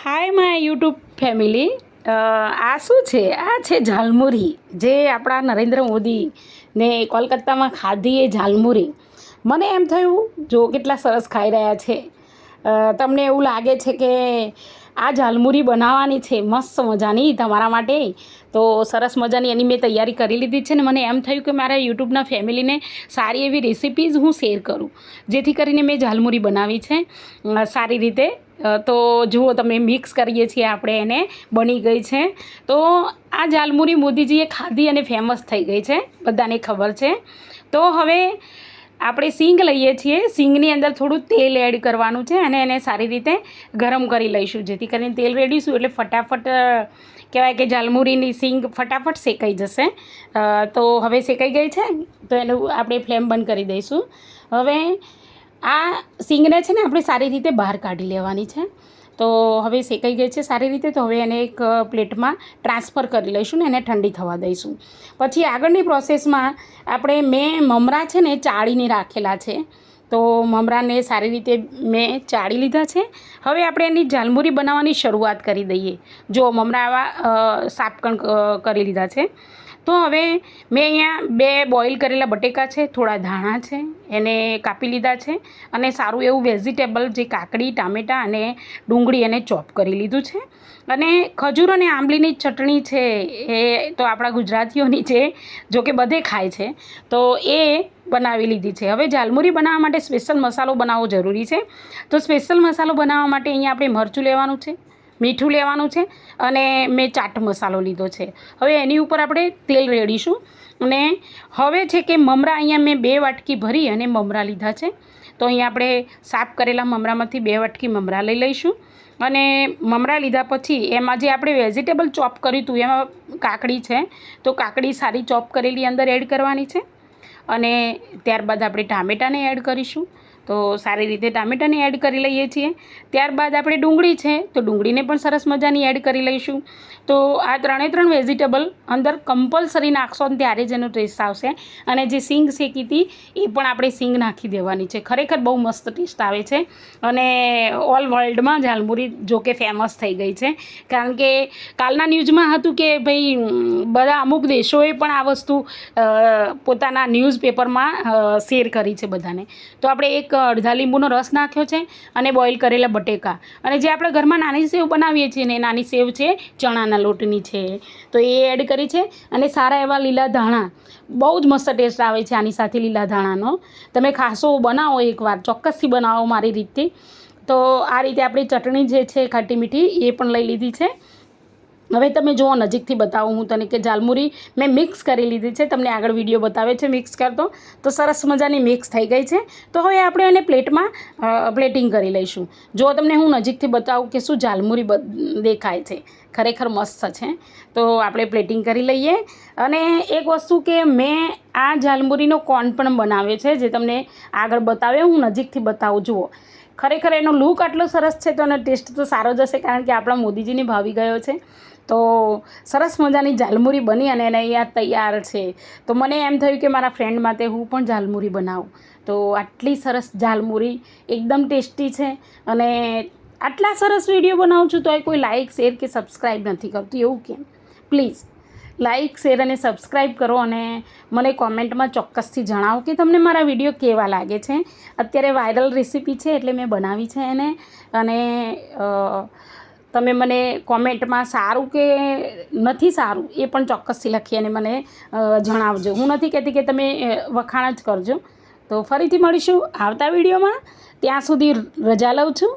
Hi my YouTube family, આ શું છે? આ છે ઝાલમુરી, જે આપણા નરેન્દ્ર મોદી ને કોલકાતામાં ખાધી એ ઝાલમુરી. મને એમ થયું જો કેટલા સરસ ખાઈ રહ્યા છે. તમને એવું લાગે છે કે આ ઝાલમુરી બનાવવાની છે મસ્ત મજાની તમારા માટે, તો સરસ મજાની એની મેં તૈયારી કરી લીધી છે ને મને એમ થયું કે મારા યુટ્યુબના ફેમિલીને સારી એવી રેસિપીઝ હું શેર કરું, જેથી કરીને મેં ઝાલમુરી બનાવી છે સારી રીતે. તો જુઓ તમે, મિક્સ કરીએ છીએ આપણે, એને બની ગઈ છે. તો આ ઝાલમુરી મોદીજીએ ખાધી અને ફેમસ થઈ ગઈ છે, બધાને ખબર છે. તો હવે આપણે સિંગ લઈએ છીએ, સિંગની અંદર થોડું તેલ એડ કરવાનું છે અને એને સારી રીતે ગરમ કરી લઈશું, જેથી કરીને તેલ રેડીશું એટલે ફટાફટ કહેવાય કે ઝાલમુરીની સિંગ ફટાફટ શેકાઈ જશે. તો હવે શેકાઈ ગઈ છે, તો એનું આપણે ફ્લેમ બંધ કરી દઈશું. હવે આ સિંગને છે ને આપણે સારી રીતે બહાર કાઢી લેવાની છે. તો હવે શેકાઈ ગઈ છે સારી રીતે, તો હવે એને એક પ્લેટમાં ટ્રાન્સફર કરી લઈશું ને એને ઠંડી થવા દઈશું. પછી આગળની પ્રોસેસમાં મેં મમરા છે ને ચાળીને રાખેલા છે, તો મમરાને સારી રીતે મેં ચાળી લીધા છે. હવે આપણે એની ઝાલમુરી બનાવવાની શરૂઆત કરી દઈએ. જો મમરા આવા સાપકણ કરી લીધા છે. તો હવે મેં અહીંયા 2 બોઇલ કરેલા બટેકા છે, થોડા ધાણા છે, એને કાપી લીધા છે અને સારું એવું વેજીટેબલ જે કાકડી, ટામેટાં અને ડુંગળી એને ચોપ કરી લીધું છે. અને ખજૂર અને આંબલીની ચટણી છે, એ તો આપણા ગુજરાતીઓની છે, જો કે બધે ખાય છે, તો એ બનાવી લીધી છે. હવે ઝાલમુરી બનાવવા માટે સ્પેશિયલ મસાલો બનાવવો જરૂરી છે. તો સ્પેશિયલ મસાલો બનાવવા માટે અહીંયા આપણે મરચું લેવાનું છે, મીઠું લેવાનું છે અને મેં ચાટ મસાલો લીધો છે. હવે એની ઉપર આપણે તેલ રેડીશું. અને હવે છે કે મમરા અહીંયા મેં 2 વાટકી ભરી અને મમરા લીધા છે. તો અહીંયા આપણે સાફ કરેલા મમરામાંથી 2 વાટકી મમરા લઈ લઈશું. અને મમરા લીધા પછી એમાં જે આપણે વેજીટેબલ ચોપ કર્યું હતું, એમાં કાકડી છે, તો કાકડી સારી ચોપ કરેલી અંદર એડ કરવાની છે. અને ત્યારબાદ આપણે ટામેટાને એડ કરીશું. તો સારી રીતે ટામેટાને એડ કરી લઈએ છીએ. ત્યારબાદ આપણે ડુંગળી છે, તો ડુંગળીને પણ સરસ મજાની એડ કરી લઈશું. તો આ 3 વેજીટેબલ અંદર કમ્પલસરી નાખશો ને ત્યારે જ એનો ટેસ્ટ આવશે. અને જે સિંગ શેકી હતી એ પણ આપણે સિંગ નાખી દેવાની છે. ખરેખર બહુ મસ્ત ટેસ્ટ આવે છે. અને ઓલ વર્લ્ડમાં ઝાલમુરી જો કે ફેમસ થઈ ગઈ છે, કારણ કે કાલના ન્યૂઝમાં હતું કે ભાઈ બધા અમુક દેશોએ પણ આ વસ્તુ પોતાના ન્યૂઝપેપરમાં શેર કરી છે બધાને. તો આપણે એક અડધા લીંબુનો રસ નાખ્યો છે અને બોઇલ કરેલા બટેકા, અને જે આપણે ઘરમાં નાની સેવ બનાવીએ છીએ ને, નાની સેવ છે ચણાના લોટની છે, તો એ એડ કરી છે. અને સારા એવા લીલા ધાણા, બહુ જ મસ્ત ટેસ્ટ આવે છે આની સાથે લીલા ધાણાનો. તમે ખાસો બનાવો, એકવાર ચોક્કસથી બનાવો મારી રીતથી. તો આ રીતે આપણી ચટણી જે છે ખાટી મીઠી એ પણ લઈ લીધી છે. હવે તમે જુઓ, નજીકથી બતાવું હું તને કે ઝાલમુરી મેં મિક્સ કરી લીધી છે. તમને આગળ વિડીયો બતાવે છે મિક્સ કરતો, તો સરસ મજાની મિક્સ થઈ ગઈ છે. તો હવે આપણે એને પ્લેટમાં પ્લેટિંગ કરી લઈશું. જો તમને હું નજીકથી બતાવું કે શું ઝાલમુરી દેખાય છે, ખરેખર મસ્ત છે. તો આપણે પ્લેટિંગ કરી લઈએ. અને એક વસ્તુ કે મેં આ ઝાલમુરીનો કોર્ન પણ બનાવ્યો છે, જે તમને આગળ બતાવ્યો, હું નજીકથી બતાવું. જુઓ, ખરેખર એનો લુક આટલો સરસ છે, તો એનો ટેસ્ટ તો સારો જ હશે, કારણ કે આપણા મોદીજીને ભાવી ગયો છે. તો સરસ મજાની ઝાલમુરી બની અને એને અહીંયા તૈયાર છે. તો મને એમ થયું કે મારા ફ્રેન્ડ માટે હું પણ ઝાલમુરી બનાવું. તો આટલી સરસ ઝાલમુરી એકદમ ટેસ્ટી છે. અને આટલા સરસ વિડીયો બનાવું છું તો કોઈ લાઇક, શેર કે સબસ્ક્રાઈબ નથી કરતું, એવું કેમ? પ્લીઝ લાઇક, શેર અને સબસ્ક્રાઈબ કરો. અને મને કોમેન્ટમાં ચોક્કસથી જણાવો કે તમને મારા વિડીયો કેવા લાગે છે. અત્યારે વાયરલ રેસીપી છે એટલે મેં બનાવી છે એને. અને તમે મને કોમેન્ટમાં સારું કે નથી સારું એ પણ ચોક્કસથી લખી અને મને જણાવજો. હું નથી કહેતી કે તમે વખાણ જ કરજો. તો ફરીથી મળીશું આવતા વિડીયોમાં. ત્યાં સુધી રજા લઉં છું.